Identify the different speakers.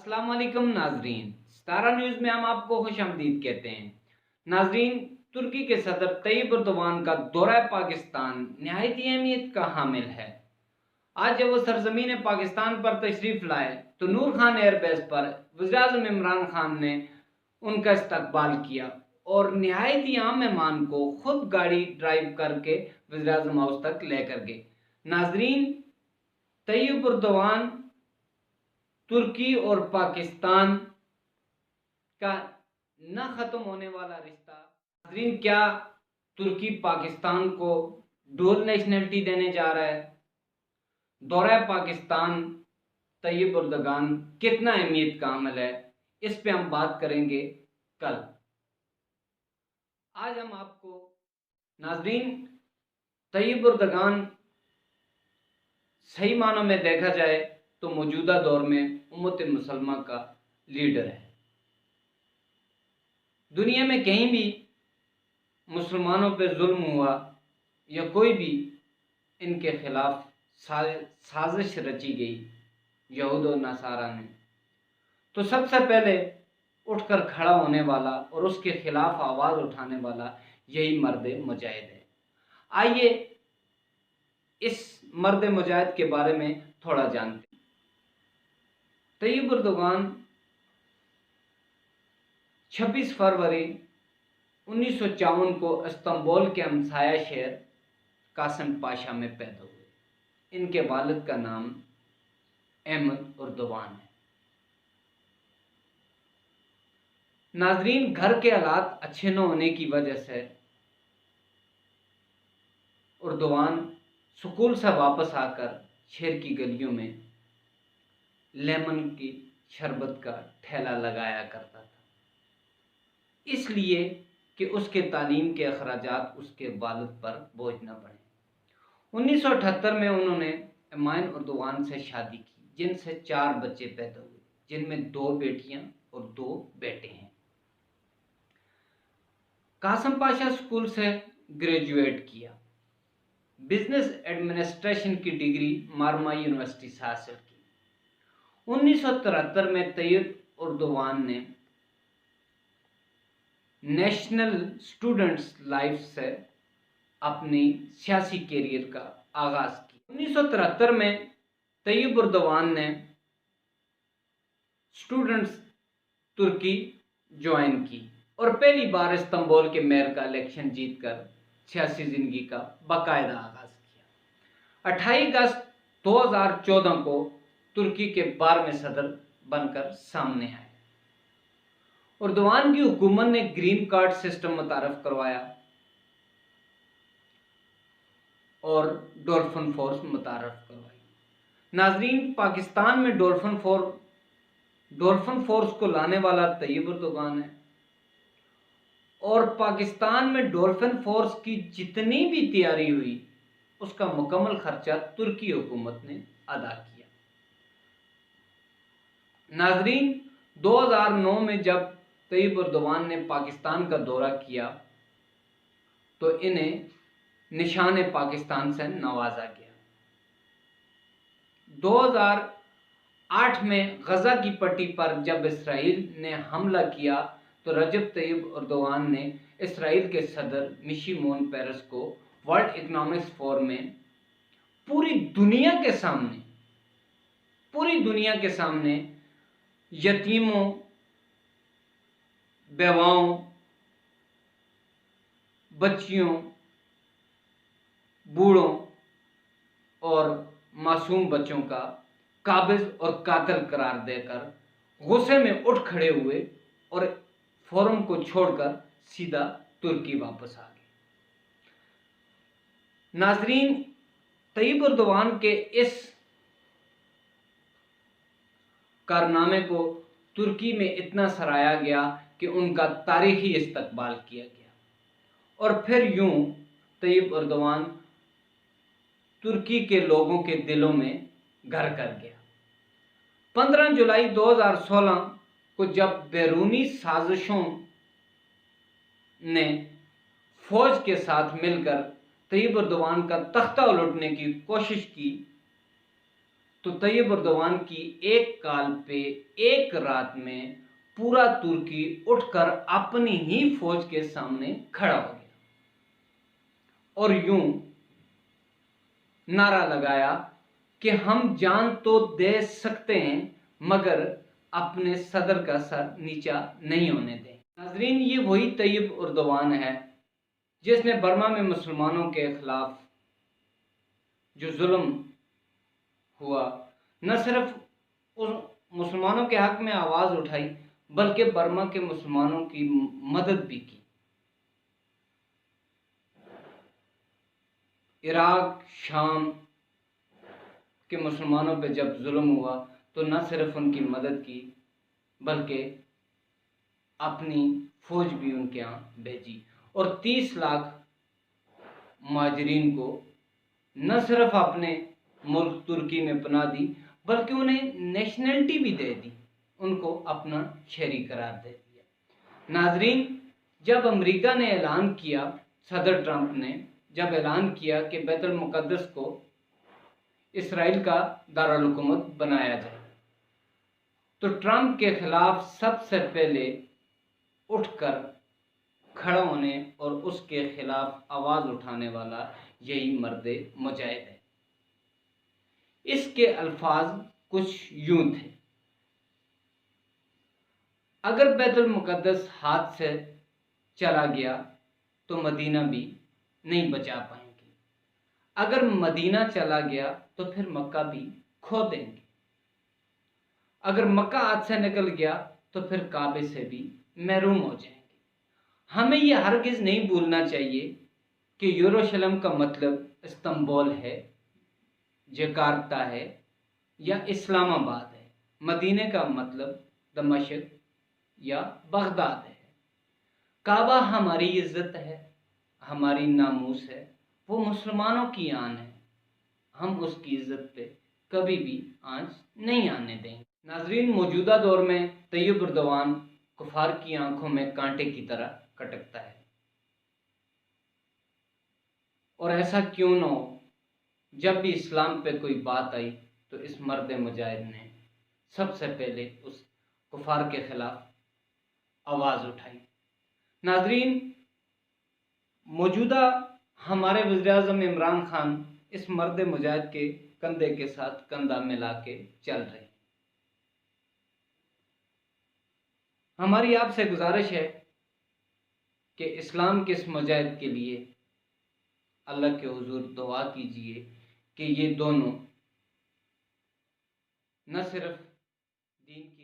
Speaker 1: अस्सलाम वालेकुम नाजरीन, सितारा न्यूज़ में हम आपको खुशामदीद कहते हैं। नाजरीन, तुर्की के सदर तैयब एर्दोगान का दौरा पाकिस्तान नहायत अहमियत का हामिल है। आज जब वो सरजमीन पाकिस्तान पर तशरीफ़ लाए तो नूर खान एयरबेस पर वज़ीर-ए-आज़म इमरान खान ने उनका इस्तकबाल किया और नहायत आम मेहमान को खुद गाड़ी ड्राइव करके वज़ीर-ए-आज़म हाउस तक लेकर गए। नाजरीन, तैयब एर्दोगान तुर्की और पाकिस्तान का न ख़त्म होने वाला रिश्ता। नाज़रीन, क्या तुर्की पाकिस्तान को डुअल नेशनलिटी देने जा रहा है? दौरा पाकिस्तान तैयब एर्दोगान कितना अहमियत का अमल है, इस पे हम बात करेंगे कल। आज हम आपको नाज़रीन, तैयब एर्दोगान सही मानों में देखा जाए तो मौजूदा दौर में उम्मत मुसलमा का लीडर है। दुनिया में कहीं भी मुसलमानों पर जुल्म हुआ या कोई भी इनके खिलाफ साजिश रची गई यहूद और नसारा ने, तो सबसे पहले उठकर खड़ा होने वाला और उसके खिलाफ आवाज़ उठाने वाला यही मर्द मुजाहिद है। आइए इस मर्द मुजाहिद के बारे में थोड़ा जानते हैं। तैयब एर्दोगान 26 फरवरी 1954 को इस्तांबुल के हमसाया शहर कासिम पाशा में पैदा हुए। इनके वालिद का नाम अहमद एर्दोगान है। नाजरीन, घर के हालात अच्छे न होने की वजह से एर्दोगान स्कूल से वापस आकर शहर की गलियों में लेमन की शरबत का ठेला लगाया करता था, इसलिए कि उसके तालीम के अखराजात उसके वालिद पर बोझ न पड़े। 1978 में उन्होंने एमाइन एर्दोगान से शादी की, जिनसे 4 बच्चे पैदा हुए, जिनमें 2 बेटियां और 2 बेटे हैं। कासिम पाशा स्कूल से ग्रेजुएट किया। बिजनेस एडमिनिस्ट्रेशन की डिग्री मारमा यूनिवर्सिटी से हासिल की। 1973 में तैयब एर्दोगान ने नेशनल स्टूडेंट्स लाइफ से अपनी सियासी कैरियर का आगाज किया। 1973 में तैयब एर्दोगान ने स्टूडेंट्स तुर्की ज्वाइन की और पहली बार इस्तांबुल के मेयर का इलेक्शन जीतकर सियासी जिंदगी का बाकायदा आगाज किया। 28 अगस्त 2014 को तुर्की के 12वें सदर बनकर सामने आए। एर्दोगान की हुकूमत ने ग्रीन कार्ड सिस्टम मुतारफ करवाया और डॉल्फिन फोर्स मुतारफ करवाई। नाजरीन, पाकिस्तान में डॉल्फिन फोर्स को लाने वाला तैयब एर्दोगान है और पाकिस्तान में डॉल्फिन फोर्स की जितनी भी तैयारी हुई उसका मुकम्मल खर्चा तुर्की हुकूमत ने अदा किया। नाजरीन, 2009 में जब तैयब एर्दोगान ने पाकिस्तान का दौरा किया तो इन्हें निशान पाकिस्तान से नवाजा गया। 2008 में गजा की पट्टी पर जब इसराइल ने हमला किया तो रजब तैयब एर्दोगान ने इसराइल के सदर शिमोन पेरेस को वर्ल्ड इकोनॉमिक फोरम में पूरी दुनिया के सामने यतीमों, बेवाओं, बच्चियों, बूढ़ों और मासूम बच्चों का काबिज और कातिल करार देकर गुस्से में उठ खड़े हुए और फोरम को छोड़कर सीधा तुर्की वापस आ गए। नाजरीन, तैयब एर्दोगान के इस कारनामे को तुर्की में इतना सराहा गया कि उनका तारीखी इस्तकबाल किया गया और फिर यूं तैयब एर्दोगान तुर्की के लोगों के दिलों में घर कर गया। 15 जुलाई 2016 को जब बैरूनी साजिशों ने फौज के साथ मिलकर तैयब एर्दोगान का तख्ता उलटने की कोशिश की तो तैयब अर्दोगान की एक काल पे एक रात में पूरा तुर्की उठकर अपनी ही फौज के सामने खड़ा हो गया और यूं नारा लगाया कि हम जान तो दे सकते हैं मगर अपने सदर का सर नीचा नहीं होने दें। नाजरीन, ये वही तैयब अर्दोगान है जिसने बर्मा में मुसलमानों के खिलाफ जो जुल्म हुआ, न सिर्फ उस मुसलमानों के हक में आवाज़ उठाई बल्कि बर्मा के मुसलमानों की मदद भी की। इराक शाम के मुसलमानों पे जब जुल्म हुआ तो न सिर्फ उनकी मदद की बल्कि अपनी फौज भी उनके यहाँ भेजी और 30 लाख मुहाजिरीन को न सिर्फ अपने मुल्क तुर्की में पनाह दी बल्कि उन्हें नेशनलिटी भी दे दी, उनको अपना शहरी करार दे दिया। नाजरीन, जब अमेरिका ने ऐलान किया, सदर ट्रंप ने जब ऐलान किया कि बैतुल मुक़द्दस को इसराइल का दारुल हुकूमत बनाया जाए, तो ट्रंप के खिलाफ सबसे पहले उठकर खड़ा होने और उसके खिलाफ आवाज़ उठाने वाला यही मर्द मुजाहिद है। इसके अल्फाज कुछ यूं थे, अगर बैतुल मुक़द्दस हाथ से चला गया तो मदीना भी नहीं बचा पाएंगे, अगर मदीना चला गया तो फिर मक्का भी खो देंगे, अगर मक्का हाथ से निकल गया तो फिर काबे से भी महरूम हो जाएंगे। हमें यह हरगिज़ नहीं भूलना चाहिए कि यरूशलेम का मतलब इस्तांबुल है, जकार्ता है या इस्लामाबाद है। मदीने का मतलब दमिश्क या बगदाद है। काबा हमारी इज्जत है, हमारी नामूस है, वो मुसलमानों की आन है, हम उसकी इज्जत पे कभी भी आंच नहीं आने देंगे। नाजरीन, मौजूदा दौर में तैयब अर्दोगान कुफार की आंखों में कांटे की तरह कटकता है और ऐसा क्यों न हो, जब भी इस्लाम पे कोई बात आई तो इस मर्द मुजाहिद ने सबसे पहले उस कुफार के खिलाफ आवाज़ उठाई। नाजरीन, मौजूदा हमारे वज़ीर-ए-आज़म इमरान खान इस मर्द मुजाहिद के कंधे के साथ कंधा मिला के चल रहे हैं। हमारी आपसे गुजारिश है कि इस्लाम के इस मुजाहिद के लिए अल्लाह के हुजूर दुआ कीजिए कि ये दोनों न सिर्फ दीन की